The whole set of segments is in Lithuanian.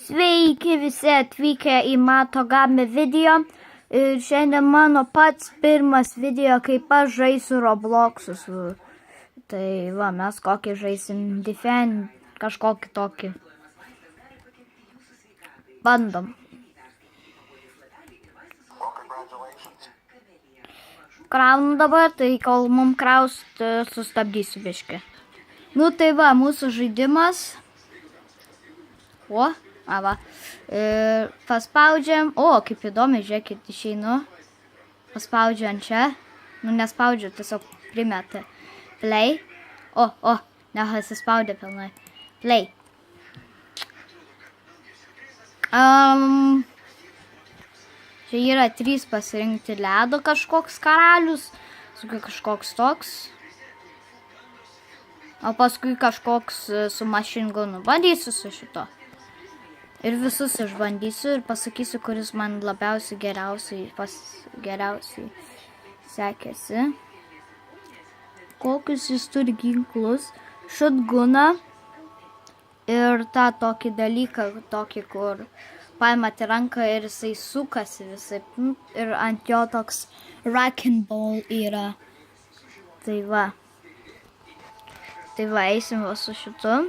Sveiki visi atvykę į Matogami video. Ir šiandien mano pats pirmas video, kaip aš žaisiu Robloxus. Tai va, mes kokį žaisim Defend, kažkokį tokį. Bandom. Kraunu dabar, tai kol mum kraus, sustabdysiu biškį. Nu tai va, mūsų žaidimas. O, va. Paspaudžiam. O, kaip įdomi, žiūrėkit, išeinu. Paspaudžiam čia. Nu, nespaudžiu, tiesiog primeta. Play. O, nesispaudė pilnai. Play. Čia yra 3 pasirinkti ledo kažkoks karalius. Kažkoks toks. O paskui kažkoks su machine gunu. Bandysiu su šito. Ir visus išbandysiu ir pasakysiu, kuris man labiausiai geriausiai sekėsi. Kokius jis turi ginklus. Shotguną. Ir tą tokį dalyką, tokį, kur paimate ranką ir jisai sukasi visai. Ir ant jo toks wrecking ball yra. Tai va. Tai va, eisim va su šitu.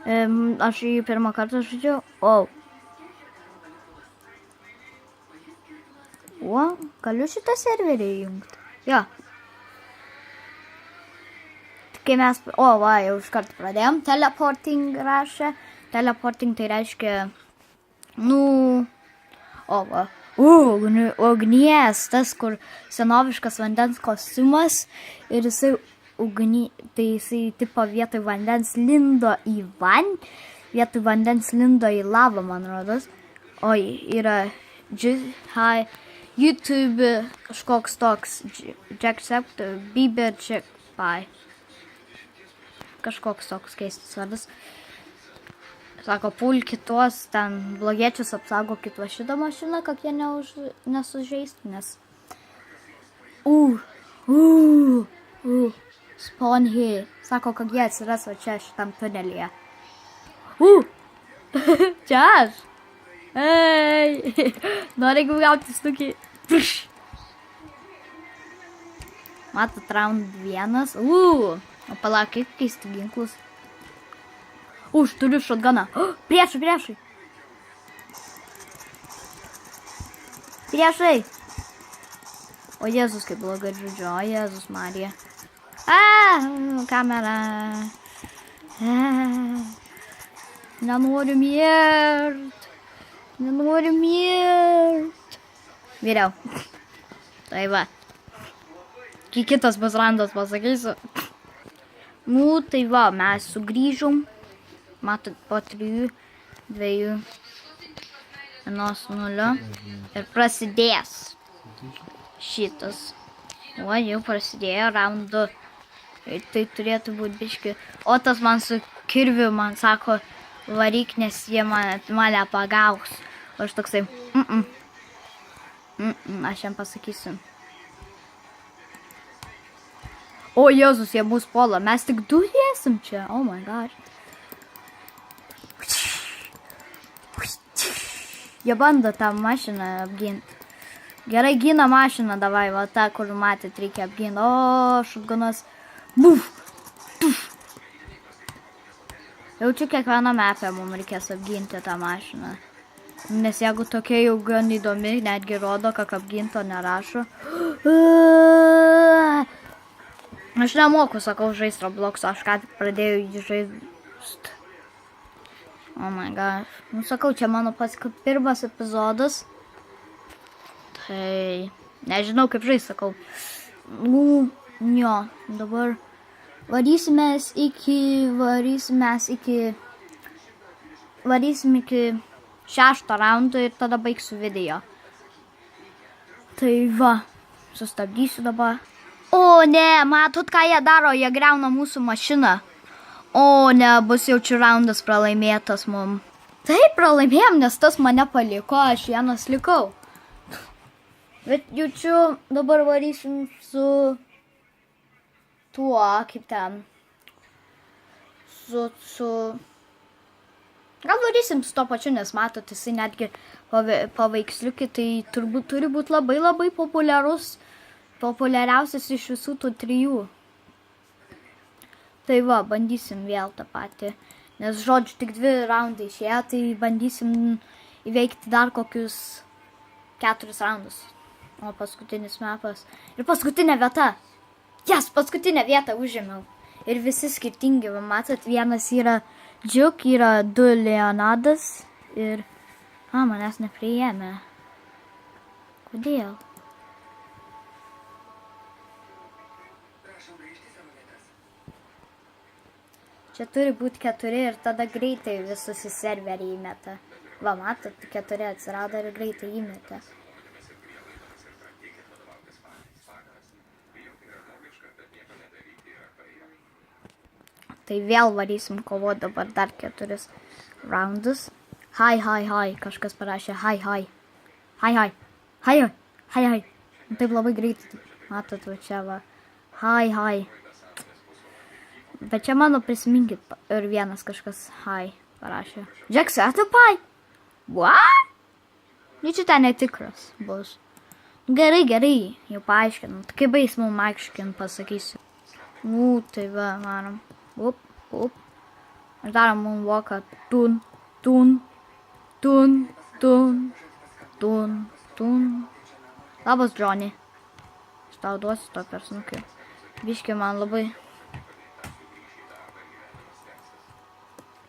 Aš jį pirmą kartą žaidžiau. O, galiu šitą serverį įjungti. Jo. Kai mes, va, jau iš karto pradėjom. Teleporting rašė. Teleporting tai reiškia, va. Ugnies, tas, kur senoviškas vandens kostiumas. Ir jisai tai jisai tipo vietoj vandens lindo į vietoj vandens lindo į lavą, man rodos. O, yra YouTube kažkoks toks Jacksepticeye, Bieber Jackpie. Kažkoks toks keistas vardas. Sako, pulkit tuos ten blogiečius, apsaugokit va šitą mašiną, kad jie nesužeistų, nes... Spawn here. Sako, kad jie atsiras va čia šitam tunelyje. Čia aš. Ei. Nori gauti snukį. Matot, round 1. O palauk, kaip keisti ginklus. Turiu shotguną. Priešai. O Jėzus, kaip blogai žodžiu. O Jėzus Marija. Kamera. Nenoriu mirt. Vyriau. Tai va. Kitas bus randas, pasakysiu. Tai va, mes sugrįžom. Matot, po 3, 2, 1, 0. Ir prasidės šitas. O, jau prasidėjo round 2. Tai turėtų būti biški. O tas man su kirviu man sako, varyk, nes jie mane pagaus. O aš toksai, aš jam pasakysiu. O, Jėzus, jie bus puola. Mes tik 2 esam čia. Oh my god. Jie bando tą mašiną apginti. Gerai, gina mašiną, davai, va tą, kur matėt, reikia apginti. O, šutgunas. Buf! Jaučiu, kiekvieną mapę mums reikės apginti tą mašiną. Nes jeigu tokia jau gan įdomi, netgi rodo, kad apginto nerašo. Aš nemoku, sakau, žaisti Roblox, aš ką tik pradėjau jį žaisti. Oh my god. Sakau, čia mano pats pirmas epizodas. Tai nežinau, kaip žaisti, sakau. Jo, dabar varysimės iki 6 raundo ir tada baigsiu video. Tai va, sustabdysiu dabar. O ne, matot, ką jie daro, jie griauna mūsų mašiną. O ne, bus jau čia raundas pralaimėtas mum. Taip, pralaimėjom, nes tas mane paliko, aš vienas likau. Bet jaučiu, dabar varysim su tuo, kaip ten, gal varysim su to pačiu, nes matot, jisai netgi paveiksliukį, tai turbūt turi būti labai labai populiariausias iš visų tų 3. Tai va, bandysim vėl tą patį, nes žodžiu, tik 2 raundai išėjo, tai bandysim įveikti dar kokius 4 raundus. O paskutinis mapas. Ir paskutinė vieta. Jas, paskutinę vietą užėmiau. Ir visi skirtingi, matot, vienas yra Džiuk, yra 2 Leonadas ir... manęs nepriėmė. Kodėl? Čia turi būti 4 ir tada greitai visus į serverį įmeta. Va, matot, 4 atsirado ir greitai įmeta. Tai vėl varysim kovo dabar dar 4 raundus. Hai, kažkas parašė hai. Taip labai greitai, matot, va čia va. Hai. Bet čia mano prisiminkit ir vienas kažkas hai parašė. Jacksepticeye? What? Čia ten netikras bus. Gerai, jau paaiškinam. Kai bais mum aiškin pasakysiu. Tai va, manom. Up. Ir darom moonwalką. Tun. Labas, Johnny. Aš tau duosiu to persnukį. Biški man labai.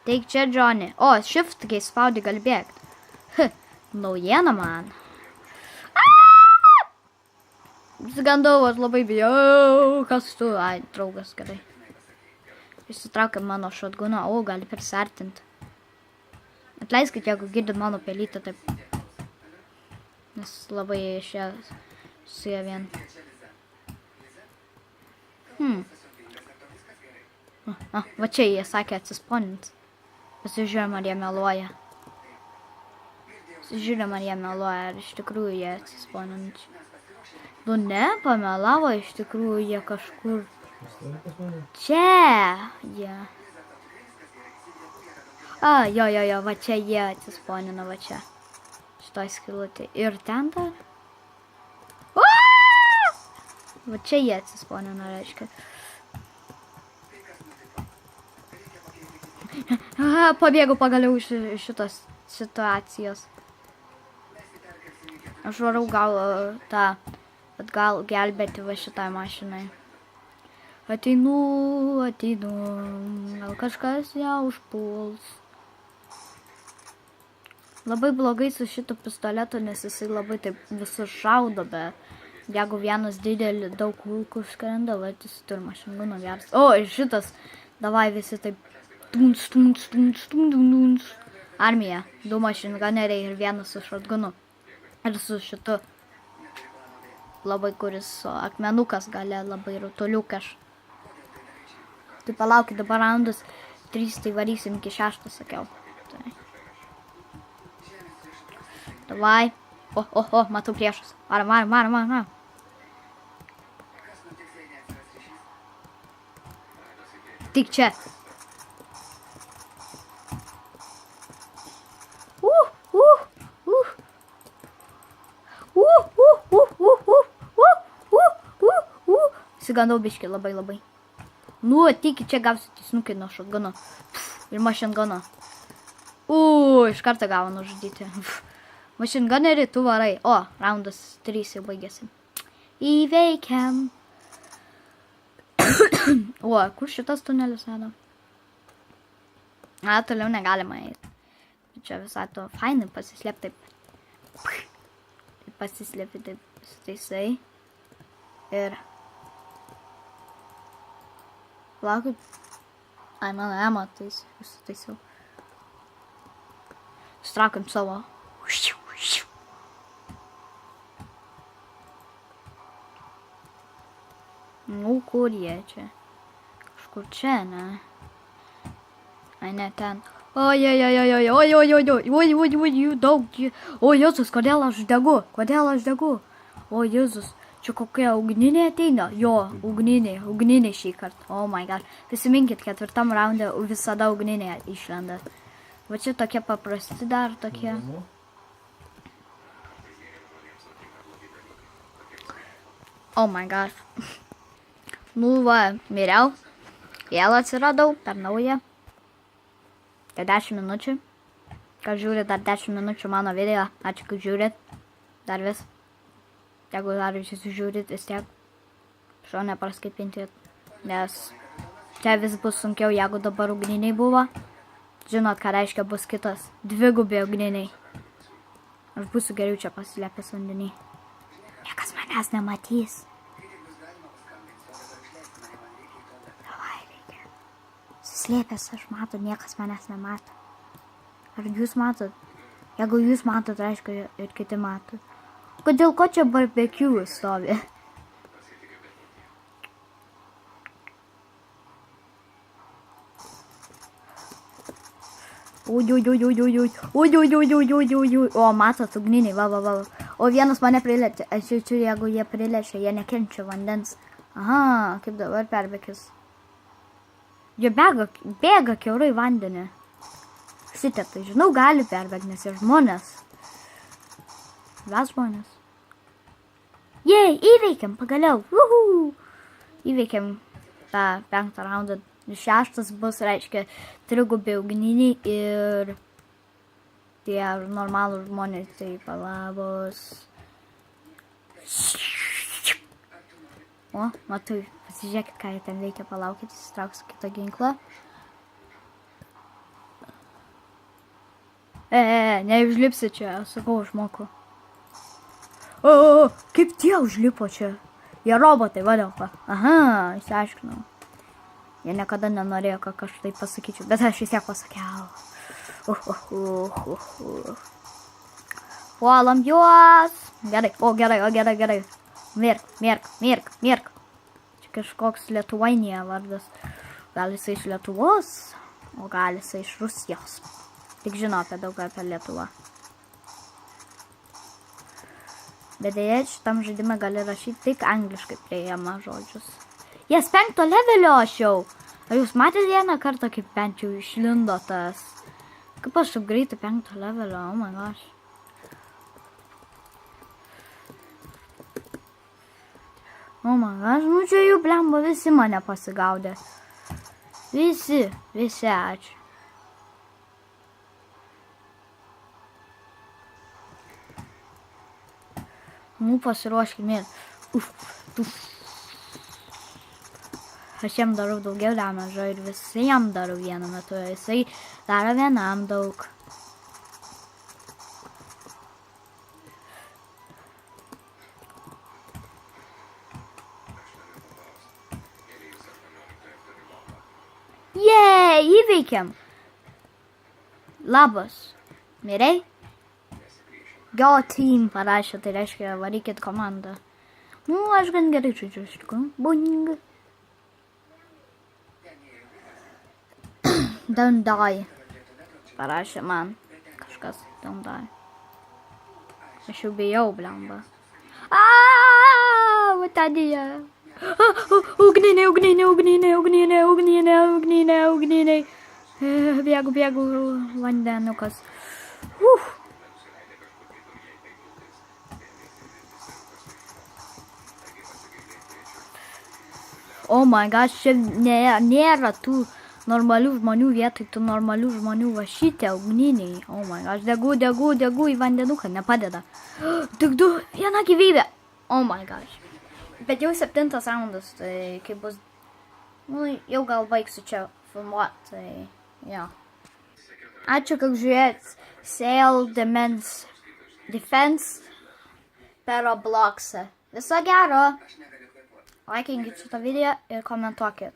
Teik čia, Johnny. O, shift, kai spaudi gali bėgti. Naujiena man. Išsigandau, aš labai bijau. Kas tu? Ai, draugas, gerai. Išsitraukia mano šotguną. O, gali prisartinti. Atleiskit, jeigu girdit mano pelytę, taip. Nes labai išėjęs su ją vien. Va čia jie sakė atsisponint. Pasižiūrėjom, ar jie meluoja. Ar iš tikrųjų jie atsisponint. Nu ne, pamelavo, iš tikrųjų jie kažkur. Čia jie. Jo, va čia jie atsisponino, va čia. Šitoj skilutė. Ir ten dar. Va čia jie atsisponino, reiškia. Pabėgau pagaliau iš šitos situacijos. Aš varau gal gelbėti va šitai mašinai. Ateinu, gal kažkas ją užpuls. Labai blogai su šito pistoletu, nes jisai labai taip visus šaudo, bet jeigu vienas didelį daug kulkų skrenda, va jis turi mašinguną geras. O, ir šitas, davai visi taip Armija, 2 mašinganeriai ir vienas su šotgunu. Ir su šitu labai, kuris akmenukas gale, labai rutuliukas. Tai palaukit, dabar raundus 3, tai varysim iki 6, sakiau. Tai. Davai. O, matau priešus. Varam. Tik čia. Sigandau biškį labai. Nu, tik čia gausit snukį nuo šotgano. Ir mašingano. Iš karto gavo nužudyti. Mašinganerį tu varai. O, raundas 3 jau baigėsi. Įveikiam. O, kur šitas tunelis veda? Toliau negalima eiti. Čia visai to fainai pasislėpti taip. Pasislėpti taip su taisai. Ir... Laukit. Ai, mano ema taisiau. Straukam savo. Nu, kur jie čia? Kažkur čia, ne? Ai, ne, ten. Oi, daug. O, Jėzus, kodėl aš degu? O, Jėzus, Čia kokia ugninė ateina? Jo, ugninė šį kartą. Oh my god. Prisiminkit, 4 raunde visada ugninė išlenda. Va čia tokie paprasti dar tokie. Oh my god. Nu va, miriau. Vėl atsiradau per naują. Tai 10 minučių. Kas žiūrit dar 10 minučių mano video. Ačiū, kad žiūrit. Dar vis. Jeigu dar jūs žiūrit, vis tiek šio nepraskaipinkit, nes čia vis bus sunkiau, jeigu dabar ugniniai buvo. Žinot, ką reiškia bus kitas. Dvigubi ugniniai. Aš būsiu geriau čia pasilepęs vandenį. Niekas manęs nematys. Davai, reikia. Suslėpęs aš matau, niekas manęs nemato. Ar jūs matot? Jeigu jūs matot, reiškia ir kiti matot. Kodėl ko čia barbecue stovi? O, matot, ugniniai, va. O vienas mane prilečia. Aš jaučiu, jeigu jie prilečia, jie nekenčia vandens. Aha, kaip dabar perbėkis. Jie bėga kiaurai vandenį. Šitė, tai žinau, gali perbėgti, nes jie žmonės. Mes žmonės. Jei, įveikiam, pagaliau. Įveikiam tą 5 raundą. 6 bus, reiškia, trigubi ugniniai ir tie normalūs žmonės, tai palabos. O, matau, pasižiūrėkit, ką jie ten veikia, palaukit, įsitrauksiu kitą ginklą. Neužlipsi čia, sakau, išmoku. O, kaip tie užlipo čia? Jie robotai, vadovą. Aha, išsiaiškinau. Jie niekada nenorėjo, kad aš tai pasakyčiau, bet aš vis tiek pasakiau. Puolam juos. Gerai. Mirk. Čia kažkoks Lietuvainė vardas. Gal jisai iš Lietuvos, o gal jisai iš Rusijos. Tik žinau daug apie Lietuvą. Bet dėja, šitam žaidime gali rašyti tik angliškai priėjama žodžius. Jas 5 levelio aš jau. Ar jūs matėte vieną kartą, kaip bent jau išlindo tas? Kaip aš taip greitai 5 levelio, oh my gosh. Oh my gosh, nu čia jų blemba visi mane pasigaudė. Visi, ačiū. Nu, pasiruoškime. Aš jam darau daugiau damažo ir visiem darau vienu metu. Jisai daro vienam daug. Jei, įveikiam. Labas. Mirei? Go team parašė, tai reiškia varykit komandą. Nu, aš gan gerai žaidžiu, iš tikrųjų. Boing. Don't die. Parašė man kažkas. Don't die. Aš jau bijau, blemba. Va tą dėja. Ugniniai. Bėgu, vandenukas. Oh my gosh, čia nėra tų normalių žmonių vietoj, tų normalių žmonių va šitie ugniniai. Oh my gosh, degu į vandenuką, nepadeda. Tik 1 gyvybė. Oh my gosh. Bet jau 7 raundas, tai kaip bus, nu, jau gal baigsiu čia filmuoti, tai jo. Ačiū, kad žiūrėt Sail Defense per Robloxą. Viso gero. Laikinkit šitą video ir komentuokit.